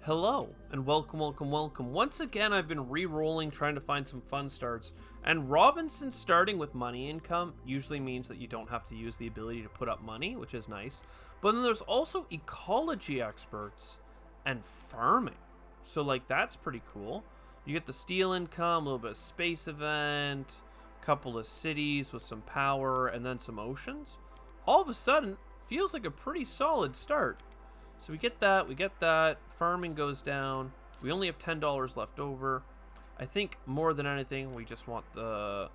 Hello, and welcome. Once again, I've been re-rolling trying to find some fun starts, and Robinson starting with money income usually means that you don't have to use the ability to put up money, which is nice. But then there's also ecology experts and farming. So, like, that's pretty cool. You get the steel income, a little bit of space event, couple of cities with some power, and then some oceans. All of a sudden, feels like a pretty solid start. So we get that. Farming goes down. We only have $10 left over. I think more than anything, we just want the...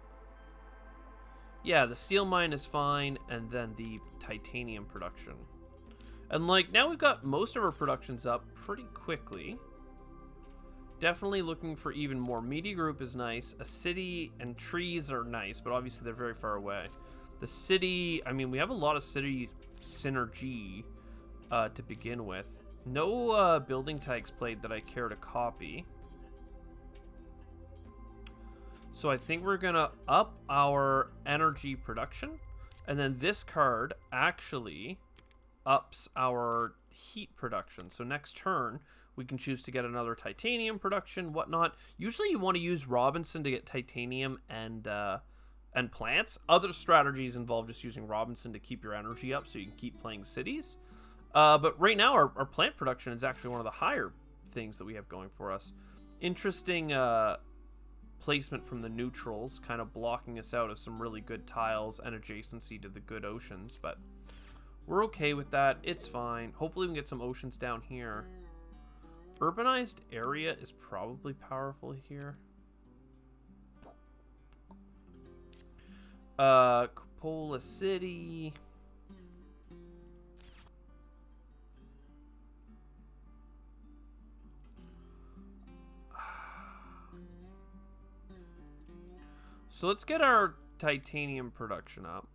Yeah, the steel mine is fine, and then the titanium production. And, like, now we've got most of our productions up pretty quickly. Definitely looking for even more. Media group is nice. A city and trees are nice, but obviously they're very far away. The city, I mean, we have a lot of city synergy to begin with. No building tags played that I care to copy. So I think we're gonna up our energy production, and then this card actually ups our heat production. So next turn we can choose to get another titanium production, whatnot. Usually you want to use Robinson to get titanium and plants. Other strategies involve just using Robinson to keep your energy up so you can keep playing cities. But right now, our plant production is actually one of the higher things that we have going for us. Interesting placement from the neutrals, kind of blocking us out of some really good tiles and adjacency to the good oceans. But we're okay with that. It's fine. Hopefully we can get some oceans down here. Urbanized area is probably powerful here. Cupola City... So let's get our titanium production up.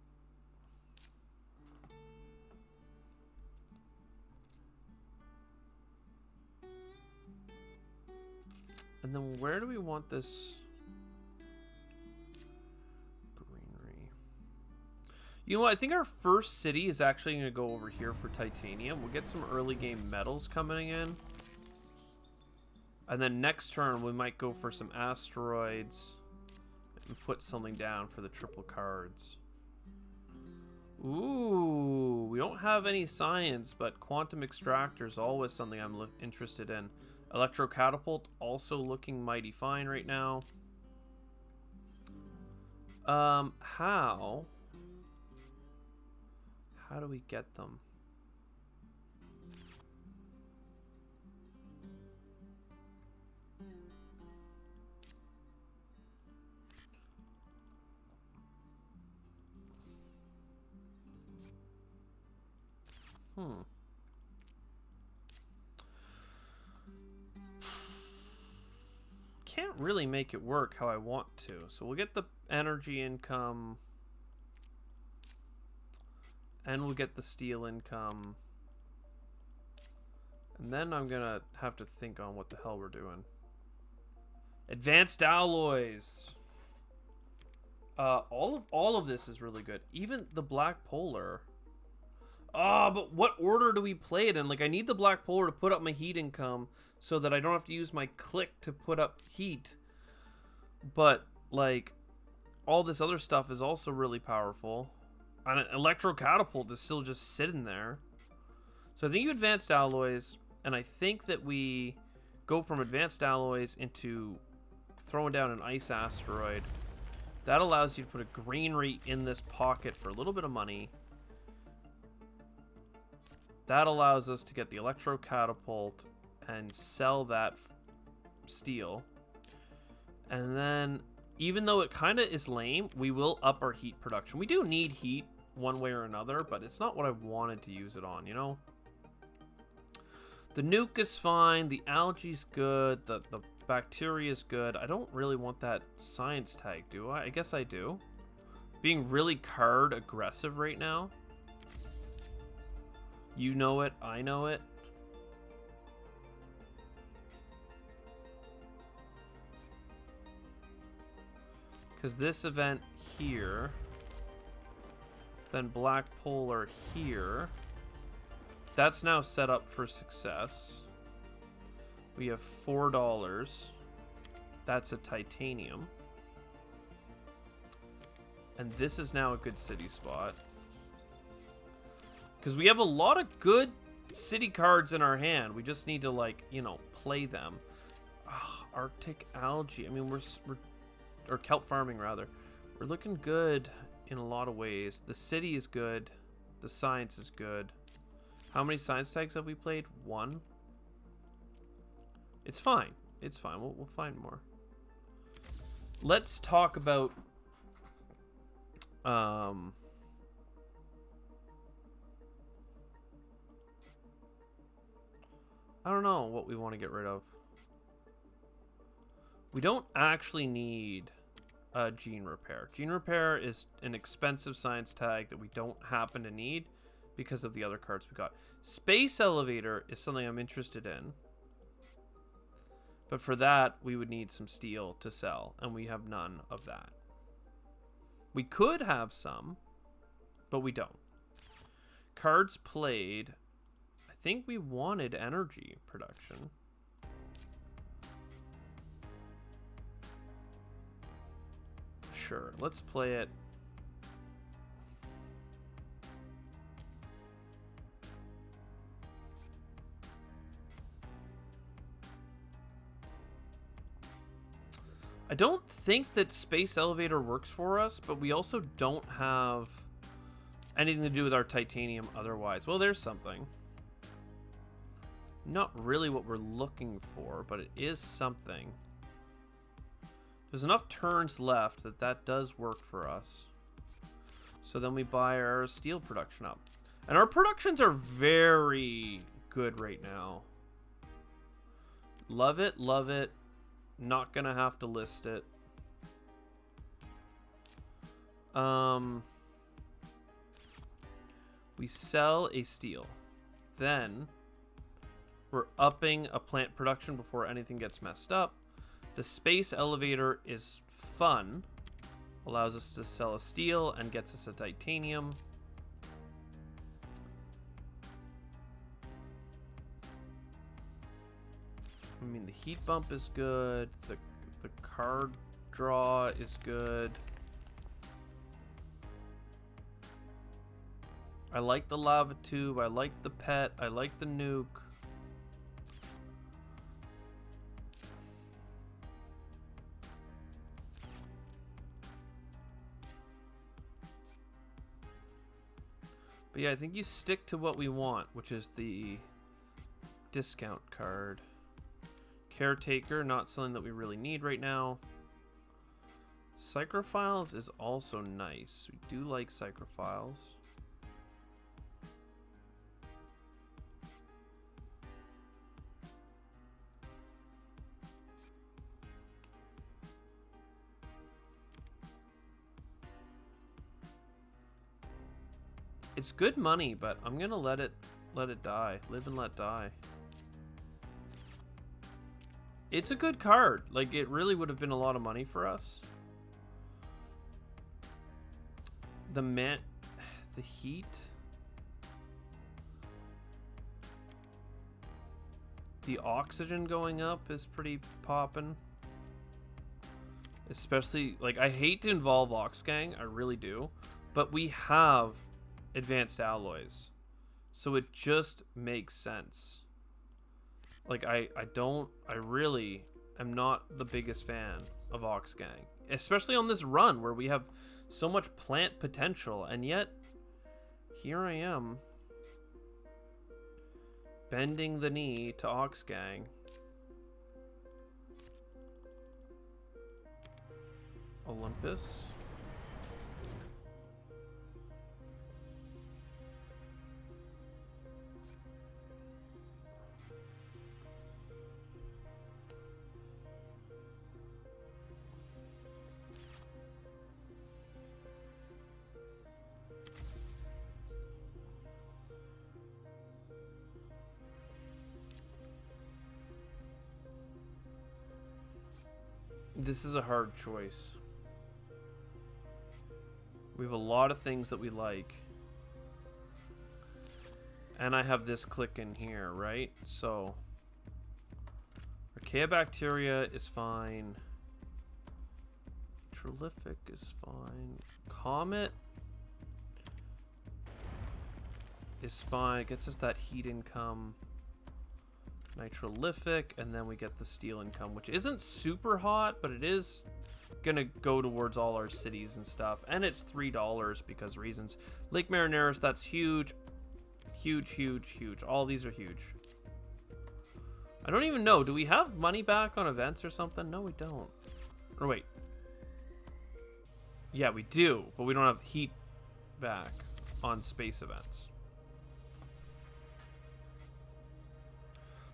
And then where do we want this greenery? You know what? I think our first city is actually going to go over here for titanium. We'll get some early game metals coming in. And then next turn we might go for some asteroids. And put something down for the triple cards. Ooh, we don't have any science, but quantum extractor is always something I'm interested in. Electrocatapult also looking mighty fine right now. How do we get them? Can't really make it work how I want to. So we'll get the energy income. And we'll get the steel income. And then I'm gonna have to think on what the hell we're doing. Advanced alloys. All of this is really good. Even the black polar. But what order do we play it in? Like, I need the black polar to put up my heat income so that I don't have to use my click to put up heat. But, like, all this other stuff is also really powerful. And an electrocatapult is still just sitting there. So I think you advanced alloys, and I think that we go from advanced alloys into throwing down an ice asteroid. That allows you to put a greenery in this pocket for a little bit of money. That allows us to get the electrocatapult and sell that steel. And then, even though it kind of is lame, we will up our heat production. We do need heat one way or another, but it's not what I wanted to use it on, you know? The nuke is fine. The algae's good. The bacteria is good. I don't really want that science tag, do I? I guess I do. Being really card aggressive right now. You know it, I know it. Because this event here, then black polar here, that's now set up for success. We have $4. That's a titanium. And this is now a good city spot. Because we have a lot of good city cards in our hand. We just need to, like, you know, play them. Ugh, Arctic algae. I mean, or kelp farming, rather. We're looking good in a lot of ways. The city is good. The science is good. How many science tags have we played? 1. It's fine. It's fine. We'll find more. Let's talk about I don't know what we want to get rid of. We don't actually need gene repair. Gene repair is an expensive science tag that we don't happen to need because of the other cards we got. Space elevator is something I'm interested in. But for that, we would need some steel to sell, and we have none of that. We could have some, but we don't. Cards played. I think we wanted energy production. Sure, let's play it. I don't think that space elevator works for us, but we also don't have anything to do with our titanium otherwise. Well, there's something. Not really what we're looking for, but it is something. There's enough turns left that does work for us. So then we buy our steel production up. And our productions are very good right now. Love it, love it. Not gonna have to list it. We sell a steel. Then we're upping a plant production before anything gets messed up. The space elevator is fun. Allows us to sell a steel and gets us a titanium. I mean, the heat bump is good. The card draw is good. I like the lava tube. I like the pet. I like the nuke. But yeah, I think you stick to what we want, which is the discount card. Caretaker, not something that we really need right now. Psychrophiles is also nice. We do like psychrophiles. It's good money, but I'm gonna let it die. Live and let die. It's a good card. Like, it really would have been a lot of money for us. The heat. The oxygen going up is pretty poppin'. Especially, like, I hate to involve Oxgang, I really do. But we have advanced alloys. So it just makes sense. Like, I really am not the biggest fan of Oxgang. Especially on this run where we have so much plant potential. And yet, here I am. Bending the knee to Oxgang. Olympus. This is a hard choice. We have a lot of things that we like. And I have this click in here, right? So Archaeobacteria is fine. Trolific is fine. Comet is fine. It gets us that heat income. Nitrolific, and then we get the steel income, which isn't super hot, but it is gonna go towards all our cities and stuff. And it's $3 because reasons. Lake Marineris, that's huge. Huge, huge, huge. All these are huge. I don't even know. Do we have money back on events or something? No, we don't. Or wait. Yeah, we do, but we don't have heat back on space events.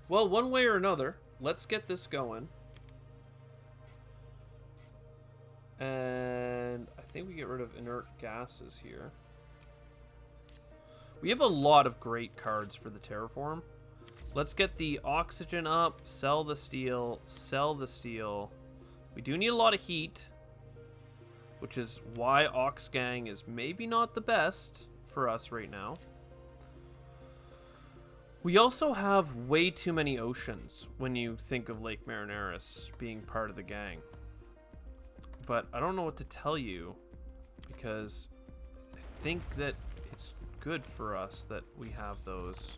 Well, one way or another, let's get this going. And I think we get rid of inert gases here. We have a lot of great cards for the Terraform. Let's get the oxygen up, sell the steel, sell the steel. We do need a lot of heat, which is why Oxgang is maybe not the best for us right now. We also have way too many oceans when you think of Lake Marineris being part of the gang. But I don't know what to tell you because I think that it's good for us that we have those.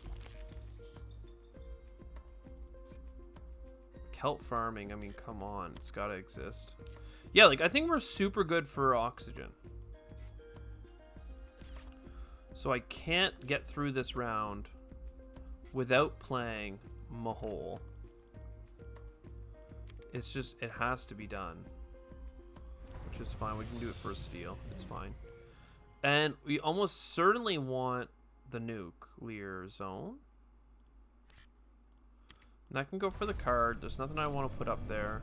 Kelp farming, I mean, come on, it's gotta exist. Yeah, like, I think we're super good for oxygen. So I can't get through this round without playing Mahol. It's just, it has to be done. Which is fine, we can do it for a steal, it's fine. And we almost certainly want the nuclear zone. And that can go for the card, there's nothing I want to put up there.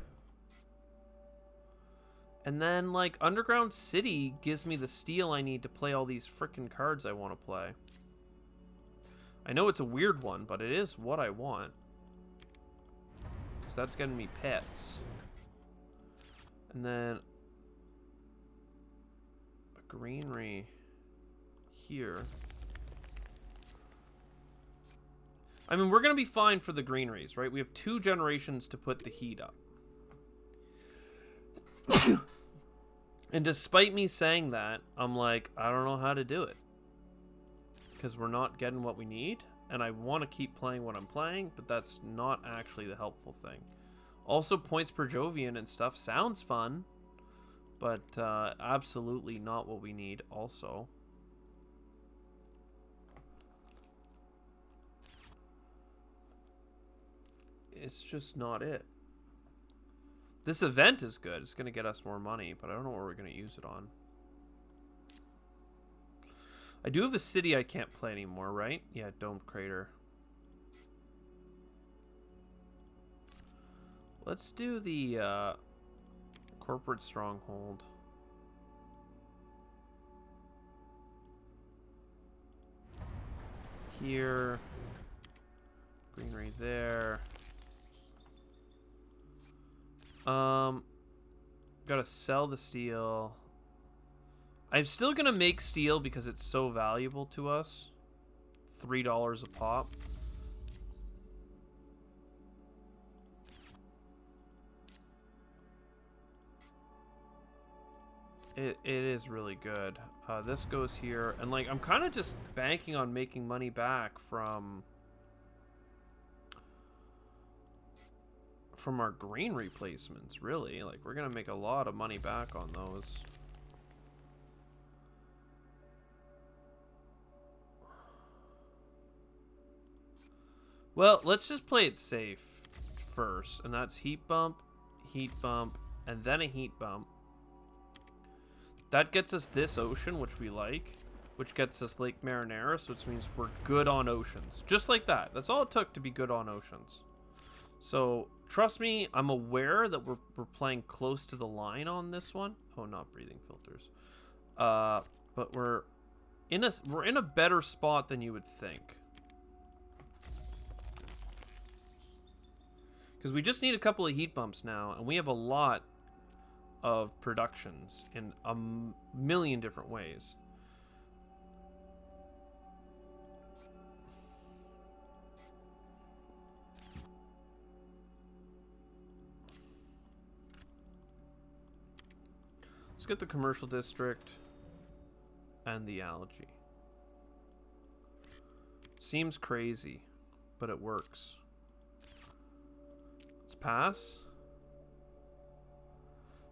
And then, like, Underground City gives me the steel I need to play all these frickin' cards I want to play. I know it's a weird one, but it is what I want. Because that's getting me pets. And then a greenery here. I mean, we're going to be fine for the greeneries, right? We have 2 generations to put the heat up. And despite me saying that, I'm like, I don't know how to do it. Because we're not getting what we need. And I want to keep playing what I'm playing, but that's not actually the helpful thing. Also, points per Jovian and stuff sounds fun. But absolutely not what we need also. It's just not it. This event is good. It's going to get us more money, but I don't know what we're going to use it on. I do have a city I can't play anymore, right? Yeah, Domed Crater. Let's do the corporate stronghold. Here. Greenery there. Gotta sell the steel. I'm still gonna make steel because it's so valuable to us. $3 a pop. It is really good. This goes here, and like I'm kind of just banking on making money back from our green replacements, really. Like, we're gonna make a lot of money back on those. Well, let's just play it safe first, and that's heat bump, and then a heat bump. That gets us this ocean, which we like, which gets us Lake Marineris, which means we're good on oceans. Just like that. That's all it took to be good on oceans. So, trust me, I'm aware that we're playing close to the line on this one. Oh, not breathing filters. But we're in a better spot than you would think. Because we just need a couple of heat bumps now, and we have a lot of productions in a million different ways. Let's get the commercial district and the algae. Seems crazy, but it works. Let's pass.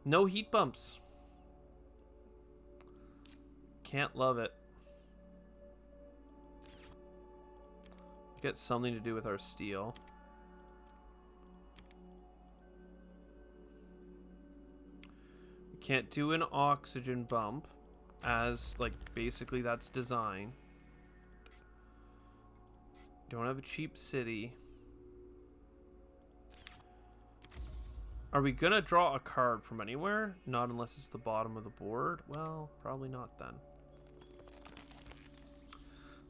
No heat bumps. Can't love it. Get something to do with our steel. We can't do an oxygen bump, as like basically that's design. Don't have a cheap city. Are we gonna draw a card from anywhere? Not unless it's the bottom of the board. Well, probably not then.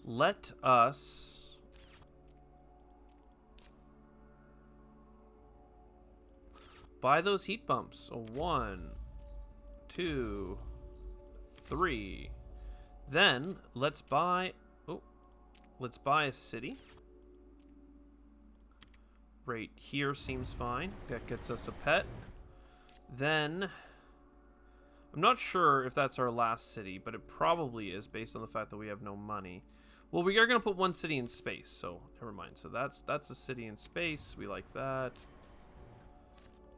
Let us buy those heat bumps. So 1, 2, 3. Then let's buy. Oh, let's buy a city. Right here seems fine. That gets us a pet. Then I'm not sure if that's our last city, but it probably is based on the fact that we have no money. Well, we are going to put one city in space, so never mind. So that's a city in space. We like that.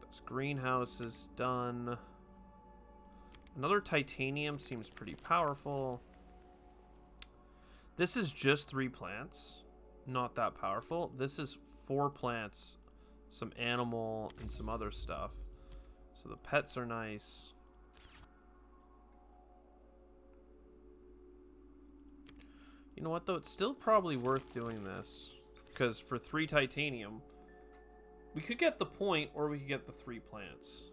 This greenhouse is done. Another titanium seems pretty powerful. This is just 3 plants. Not that powerful. This is 4 plants, some animal, and some other stuff. So the pets are nice. You know what, though? It's still probably worth doing this. Because for 3 titanium, we could get the point, or we could get the 3 plants.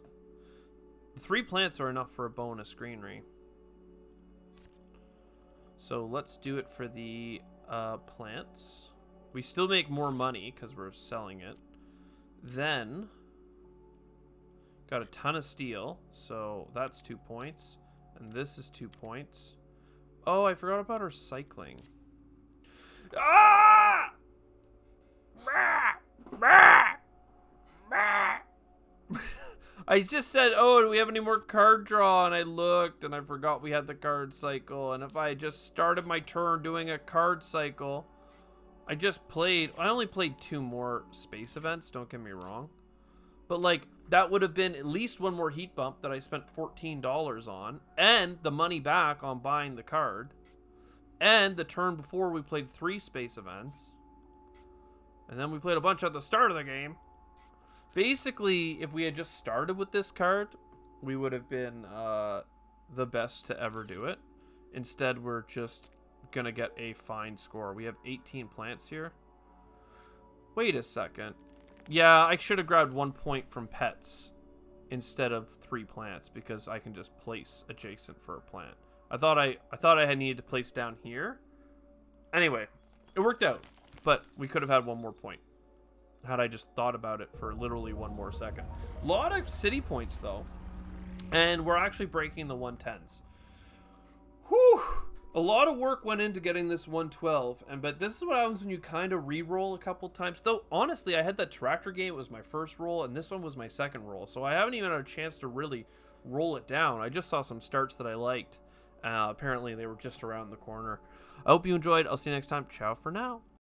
The 3 plants are enough for a bonus greenery. So let's do it for the plants. We still make more money because we're selling it. Then, got a ton of steel, so that's 2 points. And this is 2 points. Oh, I forgot about our cycling. Ah! I just said, oh, do we have any more card draw? And I looked and I forgot we had the card cycle. And if I just started my turn doing a card cycle, I only played 2 more space events, don't get me wrong. But like, that would have been at least 1 more heat bump that I spent $14 on. And the money back on buying the card. And the turn before we played 3 space events. And then we played a bunch at the start of the game. Basically, if we had just started with this card, we would have been the best to ever do it. Instead, we're just gonna get a fine score. We have 18 plants here. Wait a second. Yeah, I should have grabbed 1 point from pets instead of 3 plants because I can just place adjacent for a plant. I thought I had needed to place down here. Anyway, it worked out, but we could have had 1 more point had I just thought about it for literally 1 more second. A lot of city points though, and we're actually breaking the 110s. Whew! A lot of work went into getting this 112, but this is what happens when you kind of re-roll a couple times. Though, honestly, I had that tractor game. It was my first roll, and this one was my second roll. So I haven't even had a chance to really roll it down. I just saw some starts that I liked. Apparently, they were just around the corner. I hope you enjoyed. I'll see you next time. Ciao for now.